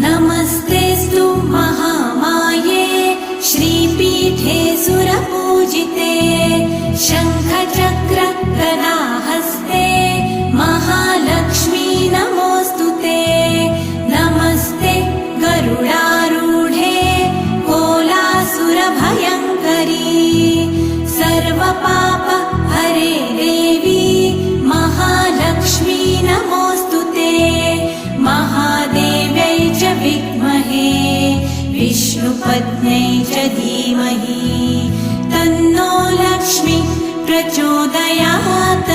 नमस्तेऽस्तु महामाये श्रीपीठे सुरपूजिते शङ्खचक्र गदाहस्ते महालक्ष्मी नमोऽस्तुते। नमस्ते गरुडारूढे कोलासुरभयङ्करी सर्वपाप हरे देवी महालक्ष्मी नमोऽस्तुते। महादेव्यै च विद्महे विष्णुपत्न्यै च धीमहि तन्नो लक्ष्मी प्रचोदयात्।